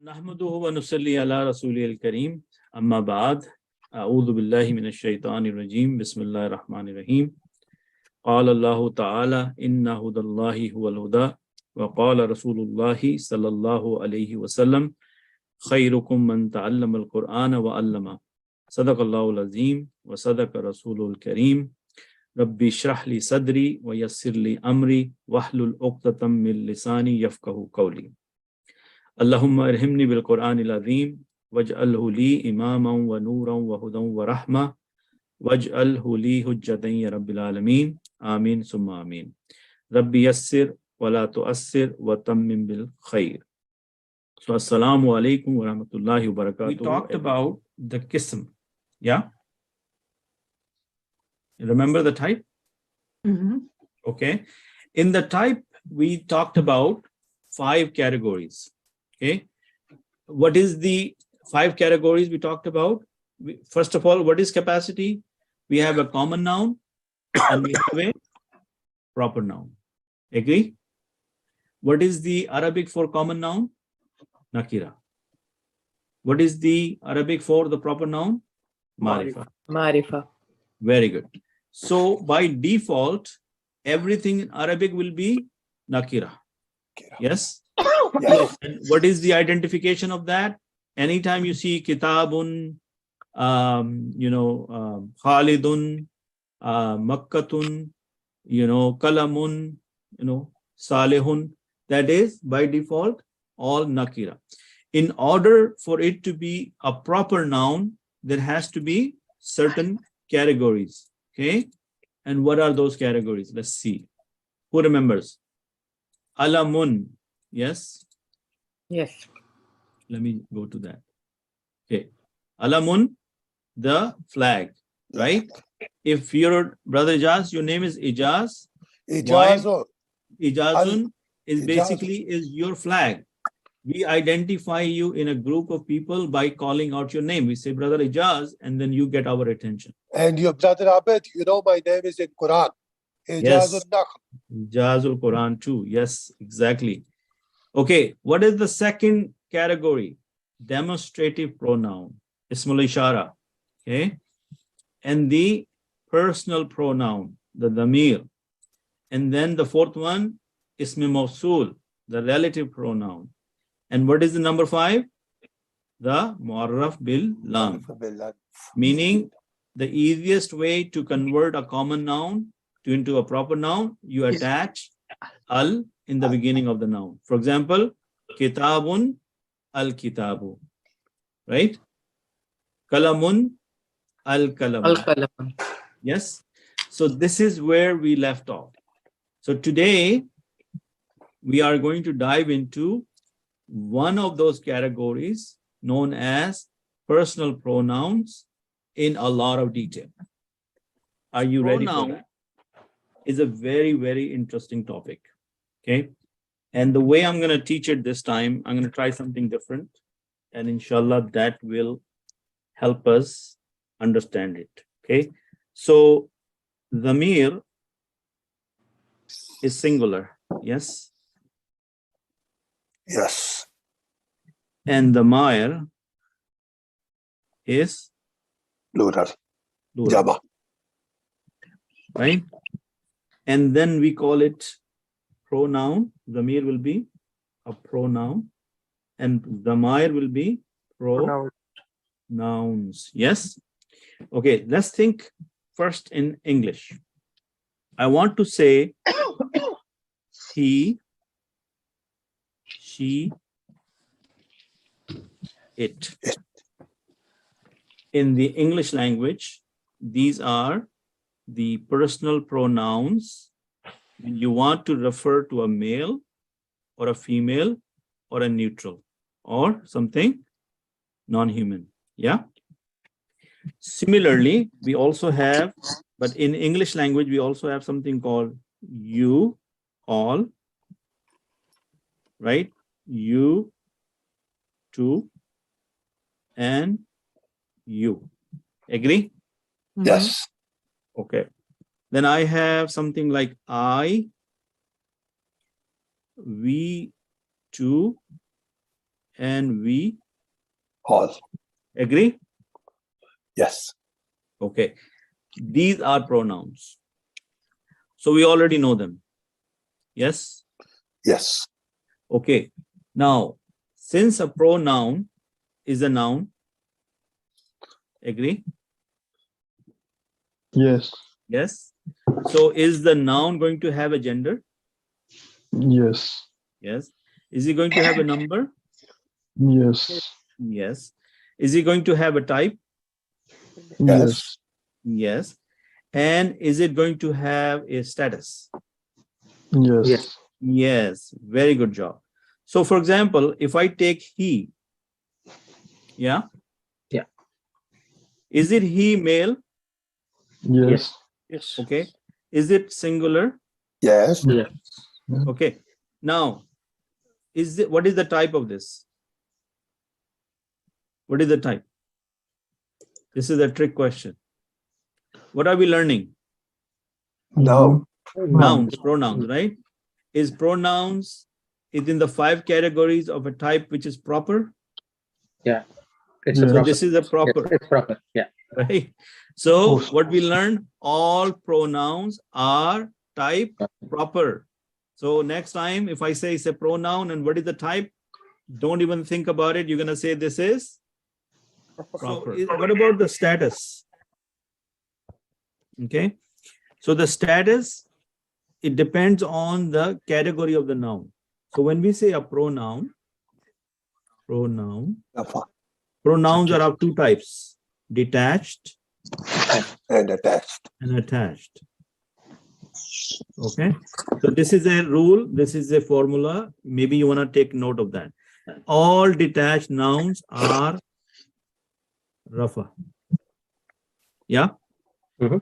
नहमदुहु व नुसल्ली अला रसूलिल करीम अम्मा बाद अऊज़ु बिल्लाहि मिनश शैतानिर रजीम बिस्मिल्लाहिर रहमानिर रहीम क़ाल अल्लाहु तआला इन्ना हुदल्लाहि हुवल हुदा व क़ाल रसूलुल्लाहि सल्लल्लाहु अलैहि वसल्लम खैरुकुम मन तअल्लमल क़ुरआन व अल्लमा सदक़ल्लाहुल अज़ीम व सदक़ रसूलुल करीम रब्बि इश्रह ली सदरी व यस्सिर ली अमरी वहलुल उक़दतम मिन लिसानी यफ़क़हू क़ौली अल्लाहुम्मा अरहिमनी बिल क़ुरआनिल अज़ीम वजअलहु ली इमामन व नूरन व हुदन व रहमा वजअलहु ली हुज्जतन या रब्बिल आलमीन आमीन सुम्मा आमीन रब्बि यस्सिर व ला तुअस्सिर व तम्मिम बिल खैर. So assalamu alaikum wa rahmatullahi wa barakatuh. We talked about the qism. Yeah? Remember the type? Mm-hmm. Okay. In the type, we talked about 5 categories. Okay. What is the 5 categories we talked about? First of all, what is capacity? We have a common noun and we have a proper noun. Agree? What is the Arabic for common noun? Nakira. What is the Arabic for the proper noun? Marifa. Marifa. Very good. So by default, everything in Arabic will be Nakira. Yes? Yes. And what is the identification of that? Anytime you see kitabun, Khalidun, Makkatun, Kalamun, Salihun, that is by default all Nakira. In order for it to be a proper noun, there has to be certain categories. Okay? And what are those categories? Let's see. Who remembers? Alamun. Yes? Yes. Let me go to that. Okay. Alamun, the flag, right? If your brother Ijaz, your name is Ijaz. Ijazun is basically is your flag. We identify you in a group of people by calling out your name. We say, brother Ijaz, and then you get our attention. And your brother Abed, my name is in Quran. Yes. Ijazul Quran too. Yes, exactly. Okay, what is the second category? Demonstrative pronoun, Ismul Ishara. Okay, and the personal pronoun, the damir. And then the fourth one, Ismi Mawsul, the relative pronoun. And what is the number 5? The Mu'arraf bil Lam. Meaning, the easiest way to convert a common noun into a proper noun, you attach al in the beginning of the noun. For example, kitabun al-kitabu, right? Kalamun al-kalamu. Al-Qalam. Yes. So this is where we left off. So today we are going to dive into one of those categories known as personal pronouns in a lot of detail. Are you ready for that? Is a very, very interesting topic. Okay. And the way I'm going to teach it this time, I'm going to try something different. And inshallah, that will help us understand it. Okay. So, dhamir is singular. Yes. Yes. And dhamir is Plural. plural. Jama. Right. And then we call it pronoun. Dhamir will be a pronoun. And dhamir will be pronouns. Yes. Okay, let's think first in English. I want to say he, she, it. In the English language, these are the personal pronouns when you want to refer to a male or a female or a neutral or something non-human. Yeah. Similarly, we also have, but in English language, we also have something called you, all, right? You, two, and you. Agree? Yes. Okay. Then I have something like I, we, two, and we. All. Agree? Yes. Okay. These are pronouns. So we already know them. Yes? Yes. Okay. Now, since a pronoun is a noun, agree? Yes. Yes. So is the noun going to have a gender? Yes. Yes. Is it going to have a number? Yes. Yes. Is it going to have a type? Yes. Yes. And is it going to have a status? Yes. Yes. Very good job. So for example, if I take he, yeah? Yeah. Is it he male? Yes. Yes. Okay. Is it singular? Yes. Yes. Okay. Now, what is the type of this? What is the type? This is a trick question. What are we learning? No. Nouns, pronouns, right? Is pronouns in the 5 categories of a type which is proper? Yeah. It's Yeah. a So proper. this is a proper, Yes, it's proper. Yeah. right? So Awesome. what we learned, all pronouns are type proper. So next time, if I say it's a pronoun and what is the type, don't even think about it. You're going to say this is proper. What about the status? Okay. So the status, it depends on the category of the noun. So when we say a pronoun, pronouns are of 2 types, detached And attached. and attached. Okay. So this is a rule. This is a formula. Maybe you want to take note of that. All detached nouns are rafa. Yeah. Mhm.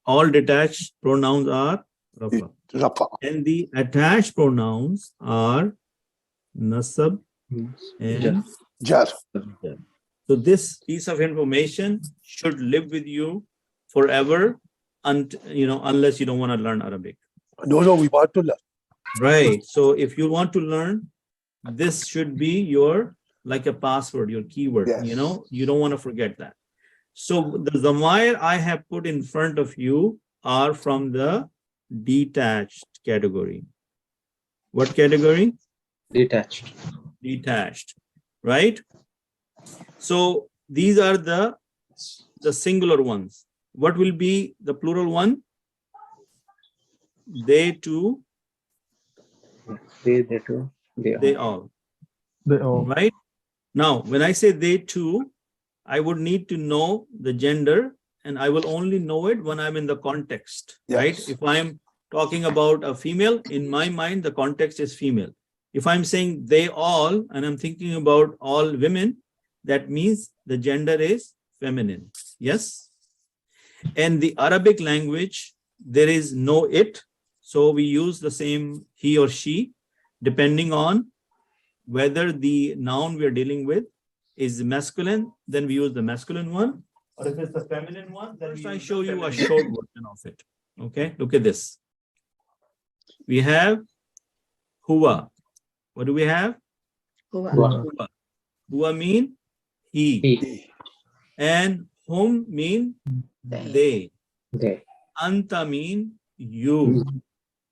All detached pronouns are rafa. Rafa. And the attached pronouns are nasab and Jar. jar. So this piece of information should live with you forever, unless you don't want to learn Arabic. No, we want to learn. Right. So if you want to learn, this should be your, like a password, your keyword. Yes. You don't want to forget that. So the Zamair I have put in front of you are from the detached category. What category? Detached. Detached, right? So these are the singular ones. What will be the plural one? They too, They too. they all. They all. Right? Now, when I say they too, I would need to know the gender, and I will only know it when I'm in the context, right? Yes. If I'm talking about a female, in my mind, the context is female. If I'm saying they all, and I'm thinking about all women, that means the gender is feminine. Yes? And the Arabic language, there is no it. So we use the same he or she, depending on whether the noun we're dealing with is masculine, then we use the masculine one. Or if it's the feminine one, then I show you a short version of it. Okay, look at this. We have huwa. What do we have? Huwa. Huwa mean he. He. And hum mean they. They. Anta mean you.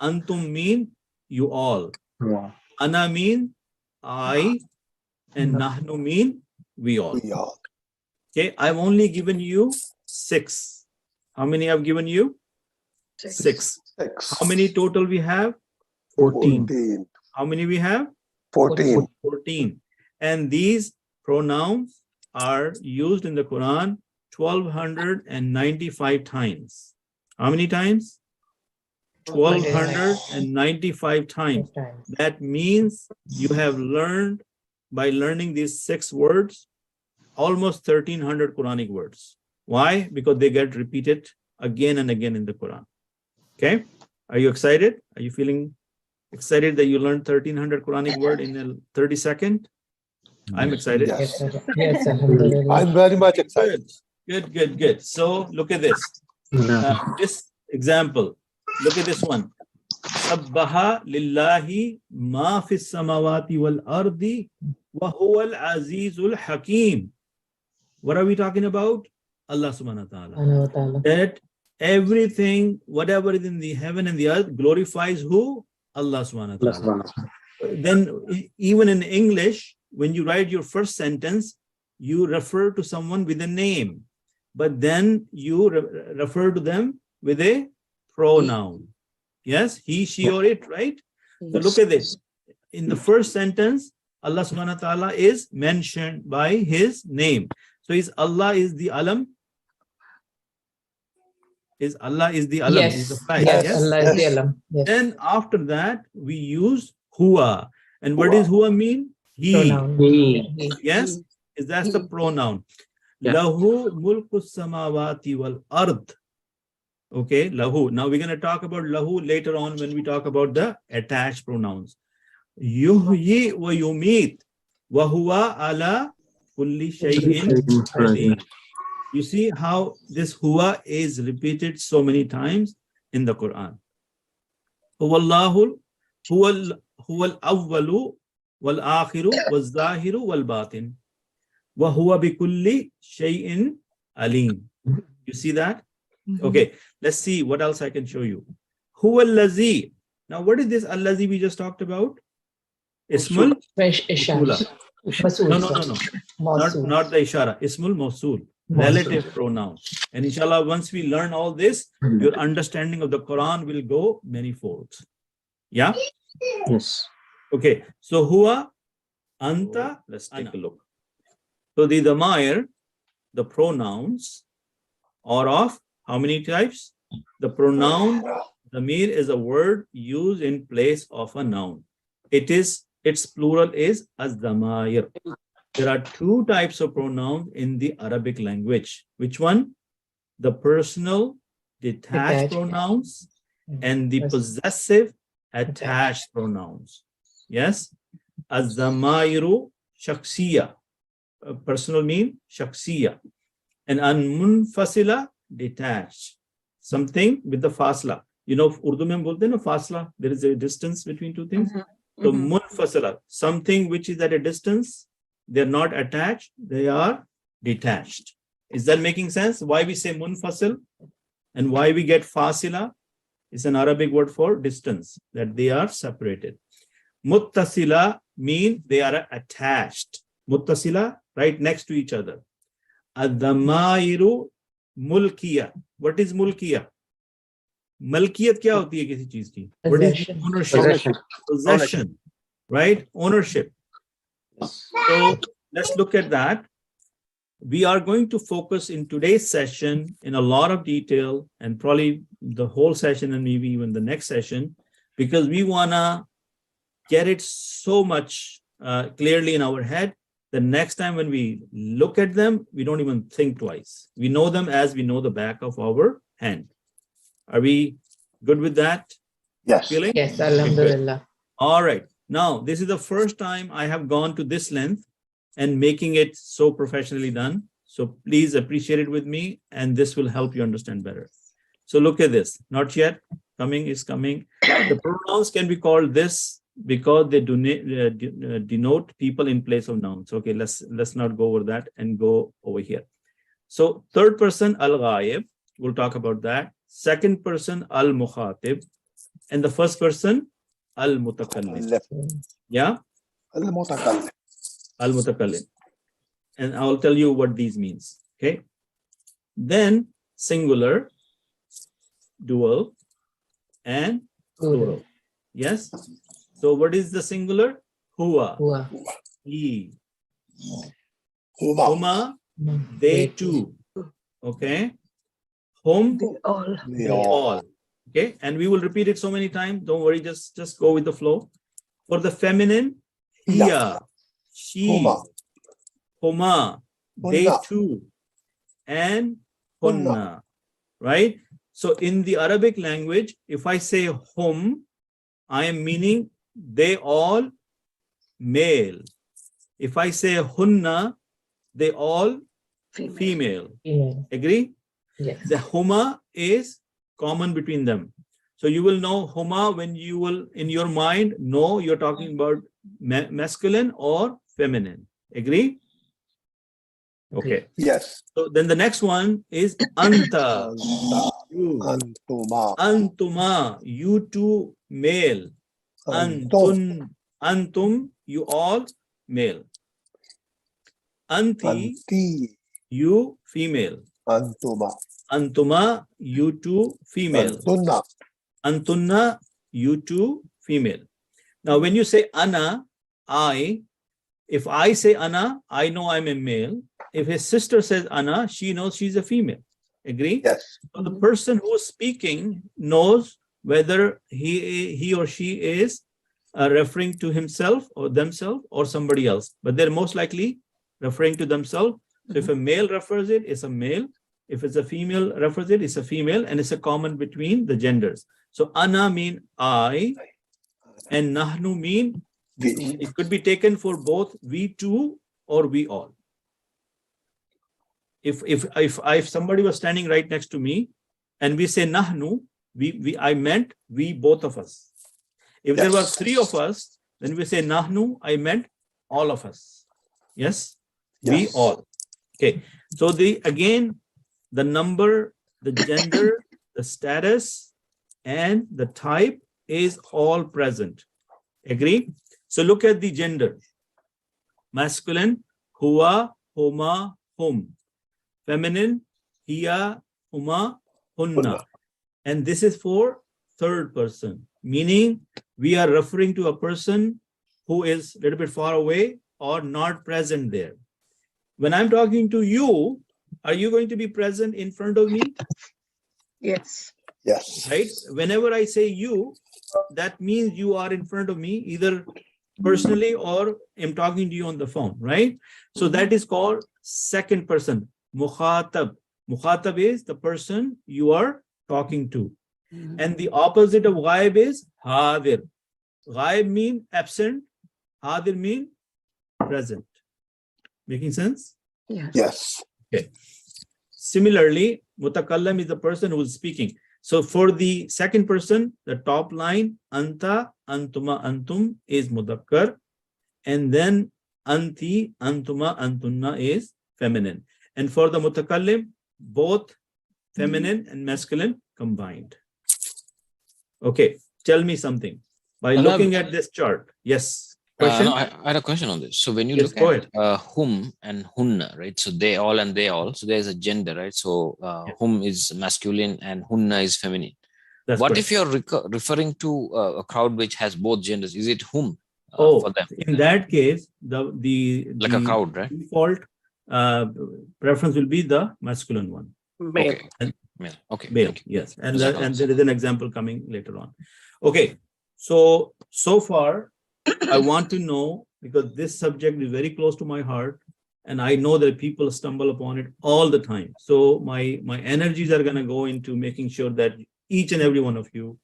Antum mean you all. Wow. Ana mean I. And nahnu mean we all. We all. Okay, I've only given you 6. How many I've given you? 6. 6. How many total we have? 14. 14. How many we have? 14. 14. And these pronouns are used in the Quran 1295 times. How many times? 1295 times. That means you have learned, by learning these 6 words, almost 1300 Quranic words. Why? Because they get repeated again and again in the Quran. Okay? Are you excited? Are you feeling excited that you learned 1300 Quranic word in a 30 second? I'm excited. Yes. Yes, alhamdulillah. I'm very much excited. Good. So look at this. This example. Look at this one. Sabbaha lillahi ma fis samawati wal ardi وَهُوَ الْعَزِيزُ الْحَكِيمُ. What are we talking about? Allah subhanahu wa ta'ala. That everything, whatever is in the heaven and the earth, glorifies who? Allah subhanahu wa ta'ala. Then even in English, when you write your first sentence, you refer to someone with a name, but then you refer to them with a pronoun. Yes, he, she, or it, right? So look at this. In the first sentence, Allah subhanahu wa ta'ala is mentioned by his name. So is Allah is the alam? Is Allah is the alam? Yes. Is the flag? Yes. Yes. Allah is the alam. Yes. Then after that, we use huwa. And what does huwa mean? He. Pronoun. Yes, is that's the pronoun. Yeah. Lahu mulku samawati wal ard. Okay, lahu. Now we're going to talk about lahu later on when we talk about the attached pronouns. Yuhyi wa yumit wa huwa ala kulli shay'in qadir. You see how this huwa is repeated so many times in the Quran. Huwallahu huwal awwalu wal akhiru wal zahiru wal batin wa huwa bi kulli shay'in alim. You see that? Okay, let's see what else I can show you. Huwa allazi. Now what is this allazi we just talked about? Ismul Mawsula. No. Not the ishara. Ismul Mawsul. Relative pronoun. And inshallah, once we learn all this, your understanding of the Quran will go many folds. Yeah? Yes. Okay. So huwa, anta, let's take a look. So the damair, the pronouns, are of how many types? The pronoun damir is a word used in place of a noun. Its plural is az-damair. There are two types of pronouns in the Arabic language. Which one? The personal detached pronouns and the possessive attached pronouns. Yes? Az-zamairu shaksiya. Personal mean shaksiya. And an-munfasila, detached. Something with the fasla. You know, Urdu mein bolte na fasla. There is a distance between two things. So munfasila, something which is at a distance. They're not attached, they are detached. Is that making sense? Why we say munfasil and why we get fasila? It's an Arabic word for distance, that they are separated. Muttasila mean they are attached. Muttasila, right next to each other. Ad-damairu mulkiya. What is mulkiya? Malkiyat kya hoti hai kisi cheez ki? What is ownership? Possession. Right? Ownership. So let's look at that. We are going to focus in today's session in a lot of detail, and probably the whole session and maybe even the next session, because we want to get it so much clearly in our head. The next time when we look at them, we don't even think twice. We know them as we know the back of our hand. Are we good with that? Yes. Feeling? Yes, alhamdulillah. All right. Now, this is the first time I have gone to this length and making it so professionally done. So please appreciate it with me, and this will help you understand better. So look at this. Not yet. Coming is coming. The pronouns can be called this because they denote people in place of nouns. Okay, let's not go over that and go over here. So third person al-ghaib, we'll talk about that. Second person al-mukhatib, and the first person al-mutakallim. Yeah? Al-mutakallim. Al-mutakallim. And I'll tell you what these means. Okay? Then singular, dual, and plural. Yes? So what is the singular? Huwa. He. Huma. They two. Okay? Hum. They all. Okay? And we will repeat it so many times. Don't worry, just go with the flow. For the feminine, hiya, she, huma, they two, and hunna. Right? So in the Arabic language, if I say hum, I am meaning they all male. If I say hunna, they all female. Agree? Yes. The huma is common between them. So you will know huma when you will, in your mind, know you're talking about masculine or feminine. Agree? Okay. Yes. So then the next one is anta. Anta. You. Antuma. Antuma. You two, male. Antum. Antum, you all, male. Anti, Anti. you, female. Antuma. Antuma, you two, female. Antunna. Antunna, you two, female. Now, when you say ana, if I say ana, I know I'm a male. If his sister says ana, she knows she's a female. Agree? Yes. So the person who is speaking knows whether he or she is referring to himself or themselves or somebody else, but they're most likely referring to themselves. So if a male refers it, it's a male. If it's a female refers it, it's a female, and it's a common between the genders. So ana mean I, and nahnu mean We. it could be taken for both we two or we all. If somebody was standing right next to me and we say nahnu, I meant we, both of us. If there were three of us, then we say nahnu, I meant all of us. Yes? We all. Okay. So again, the number, the gender, the status, and the type is all present. Agree? So look at the gender. Masculine, huwa, huma, hum. Feminine, hiya, huma, hunna. And this is for third person, meaning we are referring to a person who is a little bit far away or not present there. When I'm talking to you, are you going to be present in front of me? Yes. Yes. Right? Whenever I say you, that means you are in front of me, either personally or I'm talking to you on the phone, right? So that is called second person, mukhatab. Mukhatab is the person you are talking to. And the opposite of ghaib is hadir. Ghaib mean absent, hadir mean present. Making sense? Yes. Yes. Okay. Similarly, mutakallam is the person who is speaking. So for the second person, the top line, anta, antuma, antum is mudakkar. And then anti, antuma, antunna is feminine. And for the mutakallim, both feminine and masculine combined. Okay, tell me something. By looking at this chart, yes. Question? No, I had a question on this. So when you Yes, look go at hum and hunna, right? So they all and they all. So there's a gender, right? So hum is masculine and hunna is feminine. That's what correct. if you're referring to a crowd which has both genders? Is it whom for them? In that case, the Like a crowd, right? default preference will be the masculine one. Male. And Male. Okay. male, yes. And Jazakallah. and there is an example coming later on. Okay, so far, I want to know, because this subject is very close to my heart, and I know that people stumble upon it all the time. So my energies are going to go into making sure that each and every one of you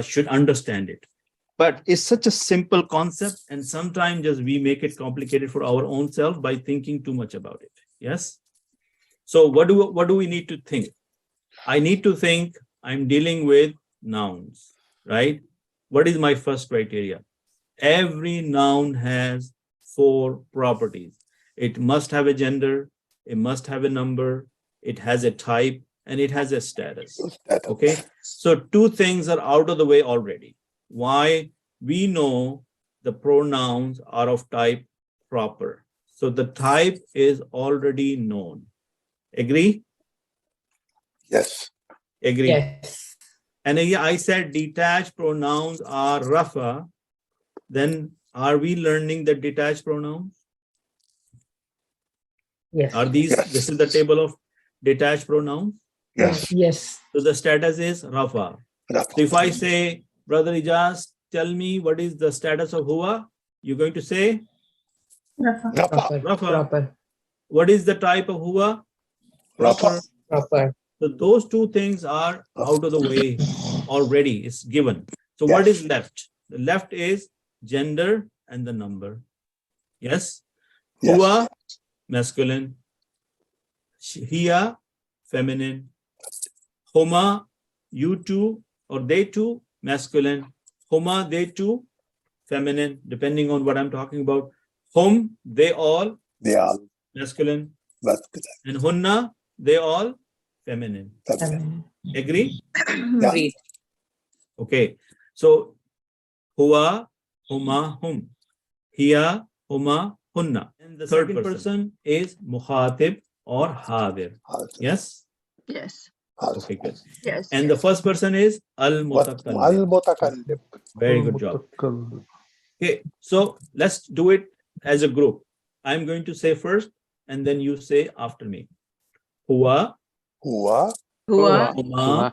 should understand it. But it's such a simple concept, and sometimes just we make it complicated for our own self by thinking too much about it. Yes. So what do we need to think? I need to think I'm dealing with nouns, right? What is my first criteria? Every noun has 4 properties. It must have a gender, it must have a number, it has a type, and it has a status. Okay, so 2 things are out of the way already. Why? We know the pronouns are of type proper. So the type is already known. Agree? Yes. Agree. Yes. And I said detached pronouns are rafa. Then are we learning the detached pronouns? Yes. Are these, Yes. this is the table of detached pronouns? Yes. Yes. So the status is rafa. So if I say, Brother Ijaz, tell me what is the status of huwa, you're going to say Rapa. Proper. rafa. Proper. What is the type of huwa? Proper. Proper. So those 2 things are out of the way already. It's given. So what Yes. is left? The left is gender and the number. Yes. Yes. Huwa, masculine. Hiya, feminine. Huma, you two or they two, masculine. Huma, they two, feminine, depending on what I'm talking about. Hum, they all, They are masculine. masculine. And hunna, they all, feminine. Feminine. Agree? Yeah. Agreed. Okay. So, huwa, huma, hum. Hiya, huma, hunna. And the third person is mukhatib or hadir. Yes? Yes. Okay, good. Yes. And the first person is al-mutakallim. Al-mutakallim. Very good job. Okay, so let's do it as a group. I'm going to say first, and then you say after me. Huwa, Huwa, Huwa, huma,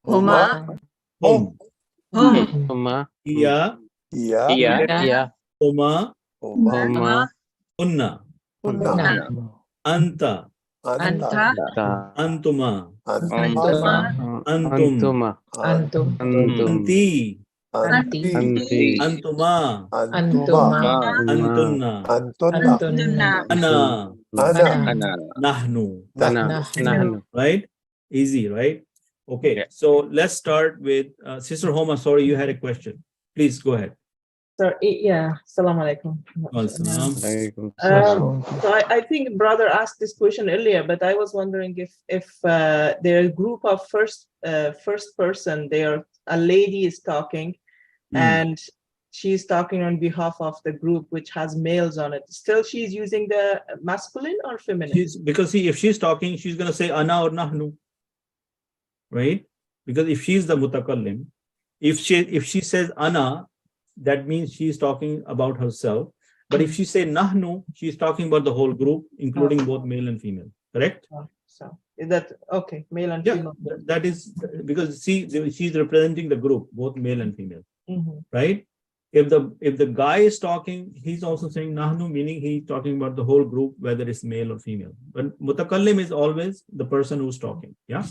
huma, hum. hum, Hiya, hiya, huma, huma, hunna. hunna, Anta, anta, antuma, antuma, antum, Antum. anti, anti, antuma, antuma, antunna, antunna, tunna, ana, ana, nahnu. Nahnu. Right? Easy, right? Okay, so let's start with Sister Homa. Sorry, you had a question. Please go ahead. So yeah, Assalamu alaikum. Salam. So I think brother asked this question earlier, but I was wondering if they're a group of first person, a lady is talking, and she's talking on behalf of the group which has males on it. Still, she's using the masculine or feminine? Because see, if she's talking, she's gonna say ana or nahnu, right? Because if she's the mutakallim, if she says ana, that means she's talking about herself. But if she say nahnu, she's talking about the whole group, including both male and female. Correct? So is that okay? Male and Yeah, female. that is because she's representing the group, both male and female, right? If the guy is talking, he's also saying nahnu, meaning he's talking about the whole group, whether it's male or female. But mutakallim is always the person who's talking. Yeah.